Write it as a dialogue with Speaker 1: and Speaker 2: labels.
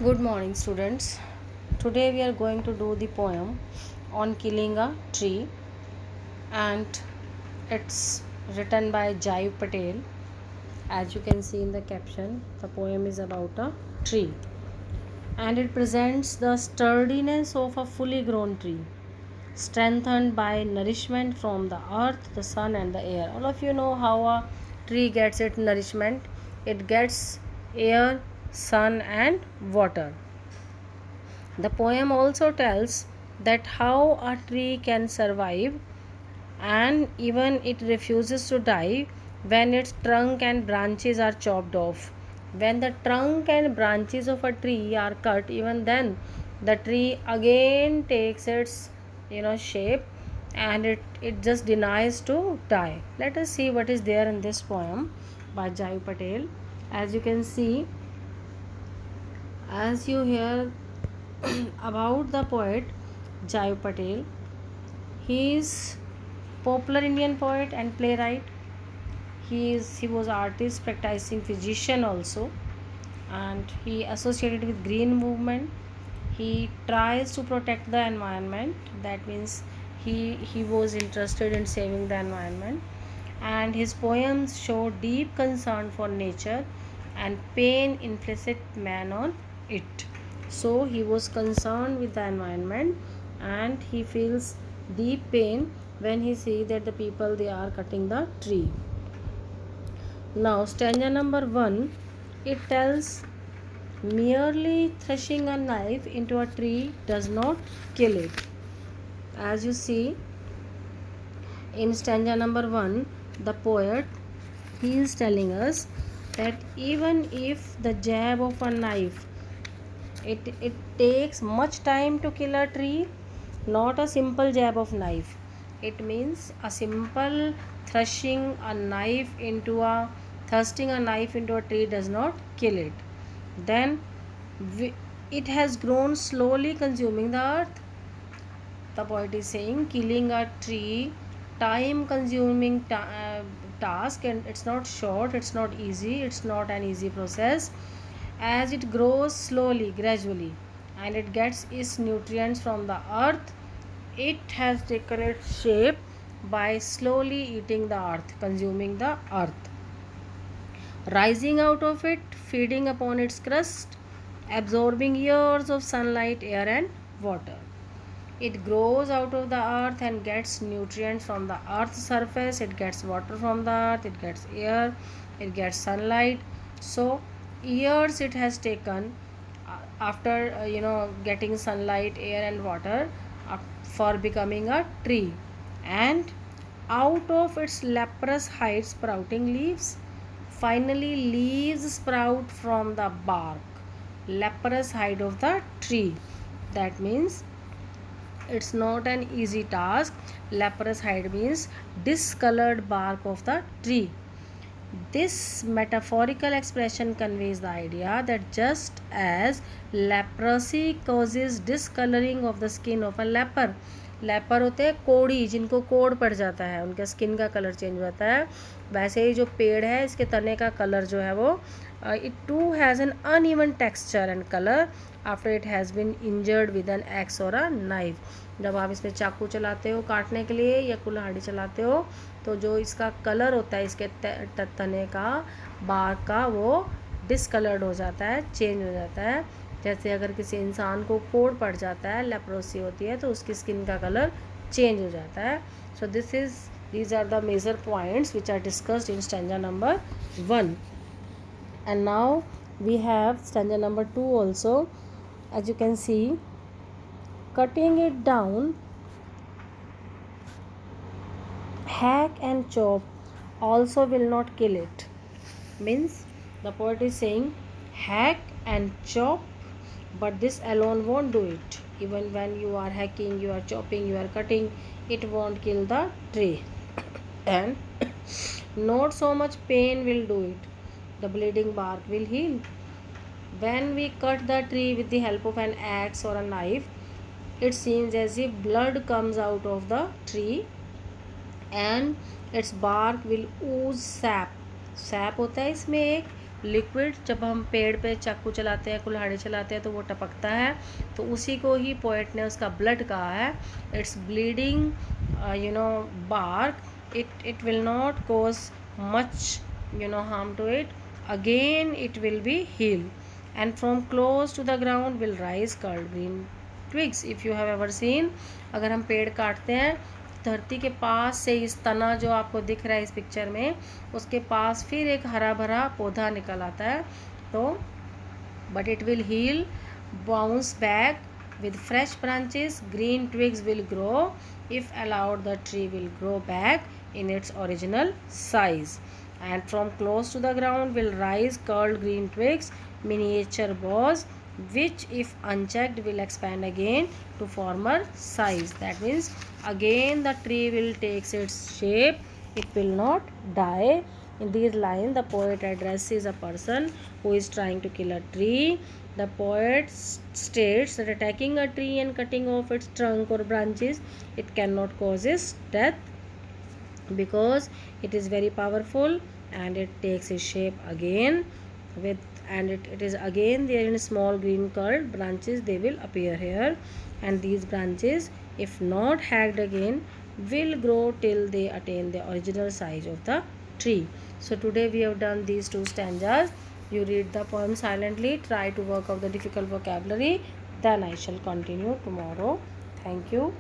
Speaker 1: Good morning, students. Today we are going to do the poem on killing a tree, and it's written by Jaiv Patel. As you can see in the caption, the poem is about a tree, and it presents the sturdiness of a fully grown tree, strengthened by nourishment from the earth, the sun, and the air. All of you know how a tree gets its nourishment. It gets air, sun, and water. The poem also tells that how a tree can survive and even it refuses to die when its trunk and branches are chopped off. When the trunk and branches of a tree are cut, even then the tree again takes its shape, and it just denies to die. Let us see what is there in this poem by Jai Patel. As you can see, as you hear about the poet Jaiv Patel. He is popular Indian poet and playwright. He was artist, practicing physician also, and he associated with green movement. He tries to protect the environment. That means he was interested in saving the environment, and his poems show deep concern for nature and pain inflicted man on it. So he was concerned with the environment, and he feels deep pain when he sees that the people they are cutting the tree. Now stanza number 1, it tells, merely thrusting a knife into a tree does not kill it. As you see in stanza number 1, the poet, he is telling us that even if the jab of a knife, it takes much time to kill a tree, not a simple jab of knife. It means a simple thrusting a knife into a tree does not kill it. Then it has grown slowly, consuming the earth. The poet is saying killing a tree, time consuming task, and it's not short, it's not easy, it's not an easy process. As it grows slowly, gradually, and it gets its nutrients from the earth, it has taken its shape by slowly eating the earth, consuming the earth, rising out of it, feeding upon its crust, absorbing years of sunlight, air, and water. It grows out of the earth and gets nutrients from the earth's surface. It gets water from the earth, it gets air, it gets sunlight. So years it has taken after getting sunlight, air, and water for becoming a tree. And out of its leprous height sprouting leaves, finally leaves sprout from the bark, leprous height of the tree. That means it's not an easy task. Leprous hide means discolored bark of the tree. This metaphorical expression conveys the idea that just as leprosy causes discoloring of the skin of a leper, leper होते हैं कोड़ी, जिनको कोड़ पड़ जाता है, उनका skin का colour change होता है, वैसे ही जो पेड़ है इसके तने का कलर जो है वो it too has an uneven texture and colour after it has been injured with an axe or a knife. जब आप इसमें चाकू चलाते हो काटने के लिए या कुल्हाड़ी चलाते हो, तो जो इसका कलर होता है इसके तने का, बार का, वो डिसकलर्ड हो जाता है, चेंज हो जाता है। जैसे अगर किसी इंसान को कोड़ पड़ जाता है, लेप्रोसी होती है, तो उसकी स्किन का कलर चेंज हो जाता है। सो these are the major points which are discussed in stanza number 1. And now we have stanza number 2 also. As you can see, cutting it down, hack and chop also will not kill it. Means the poet is saying hack and chop, but this alone won't do it. Even when you are hacking, you are chopping, you are cutting, it won't kill the tree. And not so much pain will do it. The bleeding bark will heal. When we cut the tree with the help of an axe or a knife, it seems as if blood comes out of the tree and its bark will ooze sap. SAP होता है इसमें एक liquid जब हम पेड़ पे चाकू चलाते हैं, कुल्हाड़ी चलाते हैं तो वो टपकता है, तो उसी को ही पोएट ने उसका ब्लड कहा है. It's bleeding bark, it will not cause much harm to it. Again it will be healed, and from close to the ground will rise curled green twigs. if you have ever seen, अगर हम पेड़ काटते हैं, धरती के पास से इस तना जो आपको दिख रहा है इस पिक्चर में, उसके पास फिर एक हरा भरा पौधा निकल आता है. तो but it will heal, bounce back with fresh branches. Green twigs will grow. If allowed, the tree will grow back in its original size, and from close to the ground will rise curled green twigs, miniature boughs, which if unchecked will expand again to former size. That means again the tree will takes its shape, it will not die. In these lines, the poet addresses a person who is trying to kill a tree. The poet states that attacking a tree and cutting off its trunk or branches, it cannot cause its death, because it is very powerful and it takes its shape again with, and it is again there in small green curled branches, they will appear here, and these branches, if not hacked again, will grow till they attain the original size of the tree. So today we have done these two stanzas. You read the poem silently, try to work out the difficult vocabulary, then I shall continue tomorrow. Thank you.